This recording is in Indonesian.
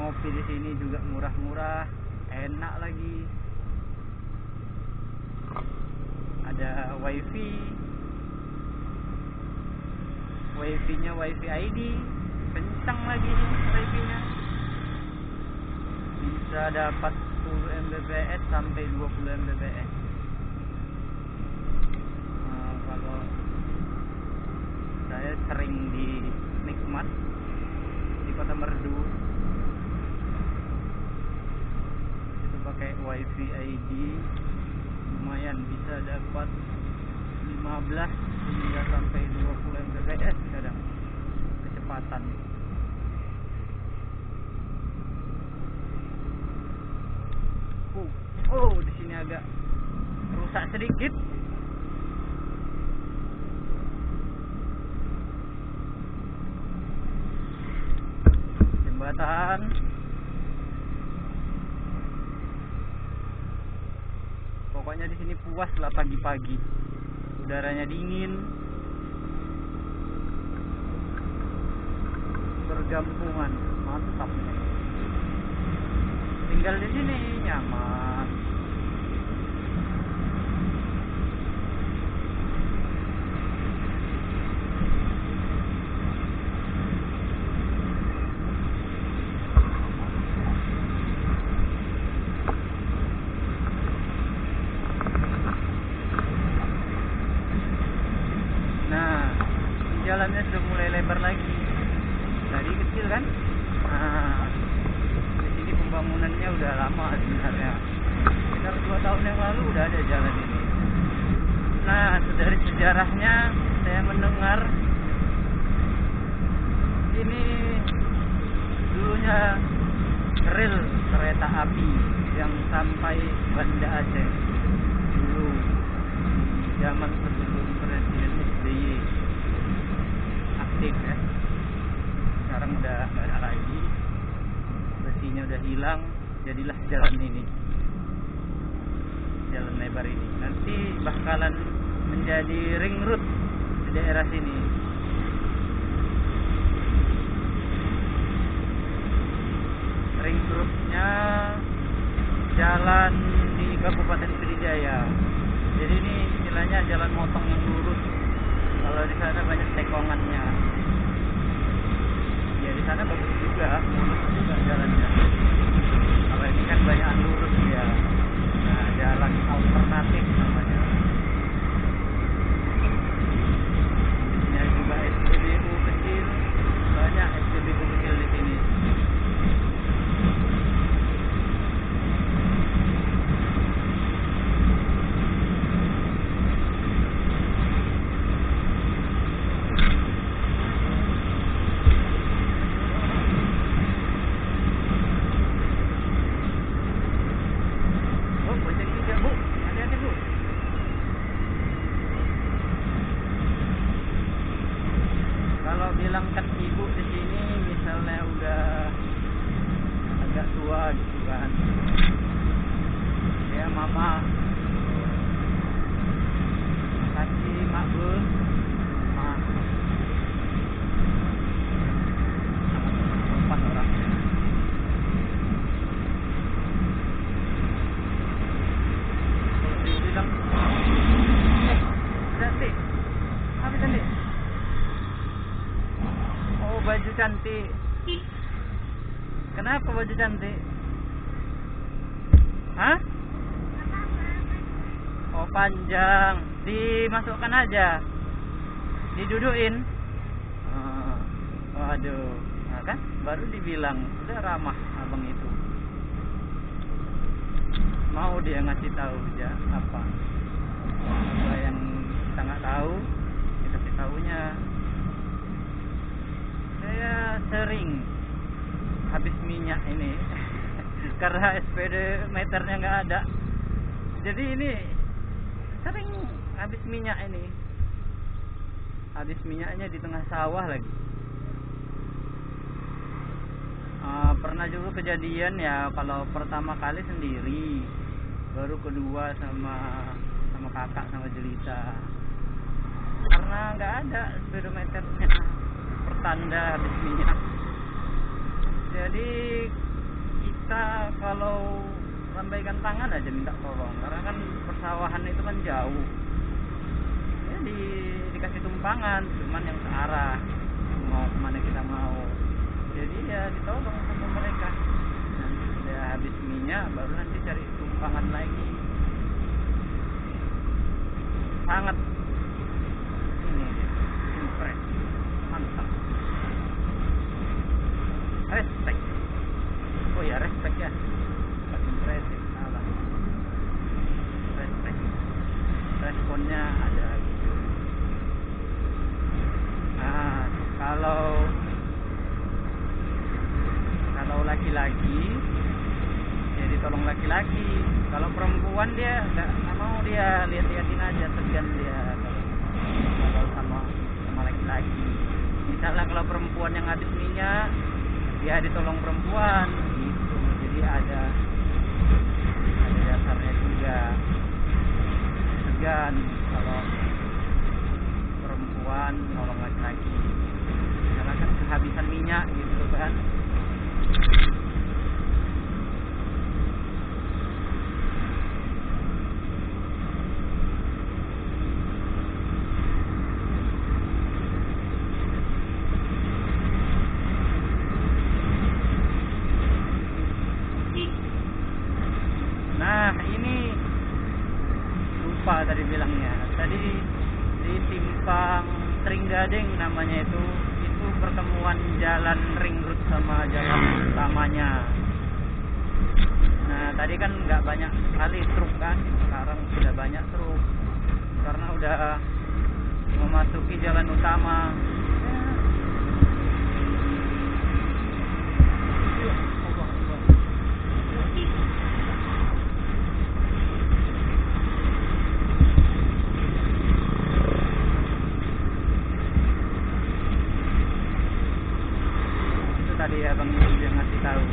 ngopi di sini juga murah-murah, enak lagi. Ada wifi-nya wifi ID, kencang lagi nih wifi-nya. Bisa dapat 10 Mbps sampai 20 Mbps. Kalau saya sering di Nikmat di Kota Merdu itu pakai wifi ID, lumayan bisa dapat 15 hingga sampai 20 Mbps kadang kecepatan. Di sini agak rusak sedikit. Jembatan. Pokoknya di sini puas lah pagi-pagi. Udaranya dingin. Bergampungan, mantap. Tinggal di sini nyaman. Nah, jalannya sudah mulai lebar lagi. Tadi kecil kan? Nah, di sini pembangunannya udah lama sebenarnya. Sekitar 2 tahun yang lalu udah ada jalan ini. Nah, dari sejarahnya saya mendengar ini dulunya rel kereta api yang sampai Banda Aceh dulu zaman sebelum Presiden SBY aktif ya. Sekarang udah nggak ada lagi, besinya udah hilang, jadilah jalan ini, jalan lebar ini. Nanti bakalan menjadi ring road di daerah sini. Ring roadnya jalan di Kabupaten Pidijaya. Jadi ini istilahnya jalan motong yang lurus. Kalau di sana banyak tekongannya. Ya di sana bagus juga, mulus juga jalannya. Kalau ini kan banyak lurus ya. Nah, jalan alternatif namanya. Ini juga SPBU kecil, banyak SPBU kecil di sini. Kalau bilangkan ibu di sini misalnya udah agak tua gitu kan, ya mama, kasih mak bu, mak, empat orang. Kalau dibilang, cantik, apa cantik? Baju cantik. Kenapa baju cantik? Hah? Oh, panjang. Dimasukkan aja. Diduduin. Waduh. Nah kan baru dibilang udah ramah abang itu. Mau dia ngasih tahu aja apa yang kita nggak tahu, kita kasih tahunya. Saya sering habis minyak ini karena SPD meternya nggak ada. Jadi ini sering habis minyak ini. Habis minyaknya di tengah sawah lagi. Pernah juga kejadian ya, kalau pertama kali sendiri, baru kedua sama kakak sama Jelita. Karena nggak ada speedometernya, pertanda habis minyak. Jadi kita kalau lambaikan tangan aja minta tolong, karena kan persawahan itu kan jauh ya, dikasih tumpangan cuman yang searah mau kemana kita mau, jadi ya ditolong sama mereka. Nanti sudah habis minyak baru nanti cari tumpangan lagi. Sangat ini impress, mantap, respect. Oh ya, respect ya, bukan impresif, salah. Respect, responnya ada gitu. Nah, kalau laki-laki ya ditolong laki-laki. Kalau perempuan dia nggak mau, dia lihat-liatin aja, segan dia kalau sama laki-laki. Misalnya kalau perempuan yang habis minyak, dia ditolong perempuan gitu. Jadi ada dasarnya juga, segan kalau perempuan nolong laki-laki karena kan kehabisan minyak gitu kan. Nah ini lupa tadi bilangnya, tadi di Simpang Trenggading namanya itu pertemuan jalan ring road sama jalan utamanya. Nah tadi kan nggak banyak sekali truk kan, sekarang sudah banyak truk karena udah memasuki jalan utama. Tadi abang yang ngasih tahu.